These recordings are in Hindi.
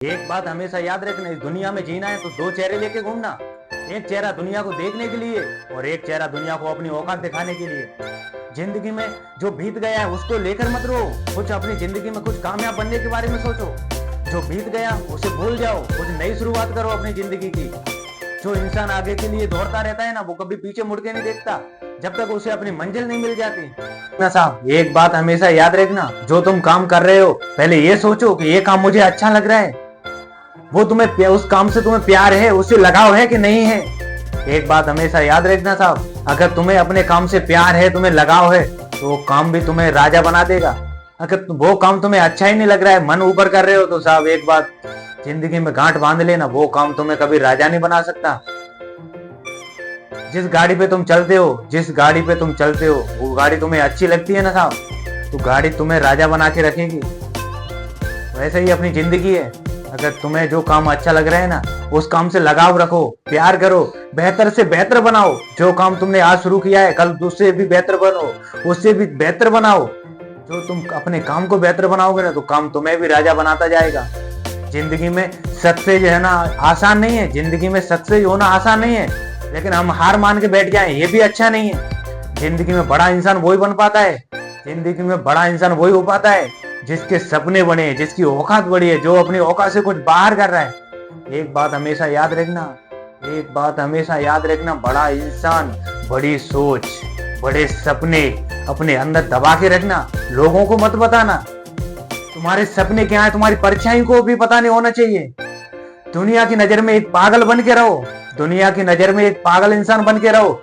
एक बात हमेशा याद रखना, इस दुनिया में जीना है तो दो चेहरे लेके घूमना। एक चेहरा दुनिया को देखने के लिए और एक चेहरा दुनिया को अपनी औकात दिखाने के लिए। जिंदगी में जो बीत गया है उसको लेकर मत रहो, कुछ अपनी जिंदगी में कुछ कामयाब बनने के बारे में सोचो। जो बीत गया उसे भूल जाओ, कुछ नई शुरुआत करो अपनी जिंदगी की। जो इंसान आगे के लिए दौड़ता रहता है ना, वो कभी पीछे मुड़ के नहीं देखता जब तक उसे अपनी मंजिल नहीं मिल जाती ना। साहब एक बात हमेशा याद रखना, जो तुम काम कर रहे हो पहले ये सोचो कि ये काम मुझे अच्छा लग रहा है, वो तुम्हें उस काम से तुम्हें प्यार है, उससे लगाव है कि नहीं है। एक बात हमेशा याद रखना साहब, अगर तुम्हें अपने काम से प्यार है, तुम्हें लगाव है, तो वो काम भी तुम्हें राजा बना देगा। अगर वो काम तुम्हें अच्छा ही नहीं लग रहा है, मन ऊपर कर रहे हो, तो साहब एक बात जिंदगी में गांठ बांध लेना, वो काम तुम्हें कभी राजा नहीं बना सकता। जिस गाड़ी पे तुम चलते हो वो गाड़ी तुम्हें अच्छी लगती है ना साहब, तो गाड़ी तुम्हें राजा बना के रखेगी। वैसे ही अपनी जिंदगी है, अगर तुम्हें जो काम अच्छा लग रहा है ना, उस काम से लगाव रखो, प्यार करो, बेहतर से बेहतर बनाओ। जो काम तुमने आज शुरू किया है, कल उससे भी बेहतर बनो, उससे भी बेहतर बनाओ। जो तुम अपने काम को बेहतर बनाओगे ना, तो काम तुम्हें भी राजा बनाता जाएगा। जिंदगी में सक्सेस है ना आसान नहीं है, जिंदगी में सक्सेस होना आसान नहीं है, लेकिन हम हार मान के बैठ जाएं ये भी अच्छा नहीं है। जिंदगी में बड़ा इंसान वही बन पाता है, जिंदगी में बड़ा इंसान वही हो पाता है जिसके सपने बने, जिसकी औकात बड़ी है, जो अपनी औकात से कुछ बाहर कर रहा है। एक बात हमेशा याद रखना, बड़ा इंसान, बड़ी सोच, बड़े सपने अपने अंदर दबा के रखना, लोगों को मत बताना। तुम्हारे सपने क्या है, तुम्हारी परछाई को भी पता नहीं होना चाहिए। दुनिया की नजर में एक पागल बन के रहो, दुनिया की नजर में एक पागल इंसान बन के रहो।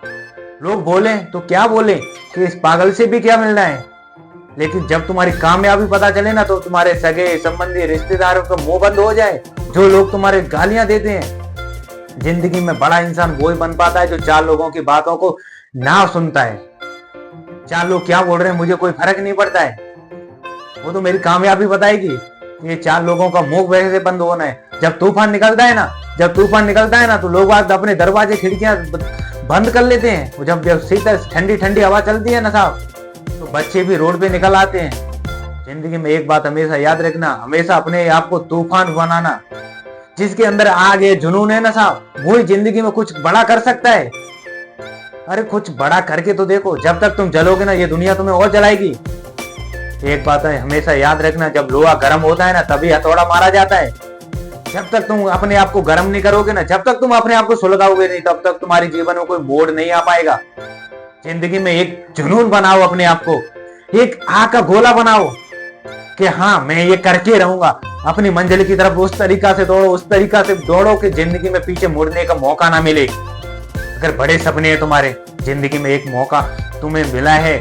लोग बोले तो क्या बोले कि इस पागल से भी क्या मिलना है, लेकिन जब तुम्हारी कामयाबी पता चले ना, तो तुम्हारे सगे संबंधी रिश्तेदारों का मुंह बंद हो जाए, जो लोग तुम्हारे गालियां देते हैं। जिंदगी में बड़ा इंसान वही बन पाता है जो चार लोगों की बातों को ना सुनता है। चार लोग क्या बोल रहे हैं मुझे कोई फर्क नहीं पड़ता है, वो तो मेरी कामयाबी बताएगी। ये चार लोगों का मुंह वैसे बंद होना है। जब तूफान निकलता है ना, तो लोग अपने दरवाजे खिड़कियां बंद कर लेते हैं। जब शीतल ठंडी ठंडी हवा चलती है ना साहब, तो बच्चे भी रोड पे निकल आते हैं। जिंदगी में एक बात हमेशा याद रखना, हमेशा अपने आप को तूफान बनाना। जिसके अंदर आग है, जुनून है ना साहब, वही जिंदगी में कुछ बड़ा कर सकता है। अरे कुछ बड़ा करके तो देखो, जब तक तुम जलोगे ना, ये दुनिया तुम्हें और जलाएगी। एक बात है हमेशा याद रखना, जब लोहा गर्म होता है ना, तभी हथौड़ा मारा जाता है। जब तक तुम अपने आप को गर्म नहीं करोगे ना, जब तक तुम अपने आप को सुलगाओगे नहीं, तब तक तुम्हारे जीवन में कोई मोड़ नहीं आ पाएगा। जिंदगी में एक जुनून बनाओ, अपने आप को एक आग का गोला बनाओ कि हाँ मैं ये करके रहूंगा। अपनी मंजिल की तरफ उस तरीका से दौड़ो कि जिंदगी में पीछे मुड़ने का मौका ना मिले। अगर बड़े सपने हैं तुम्हारे, जिंदगी में एक मौका तुम्हें मिला है,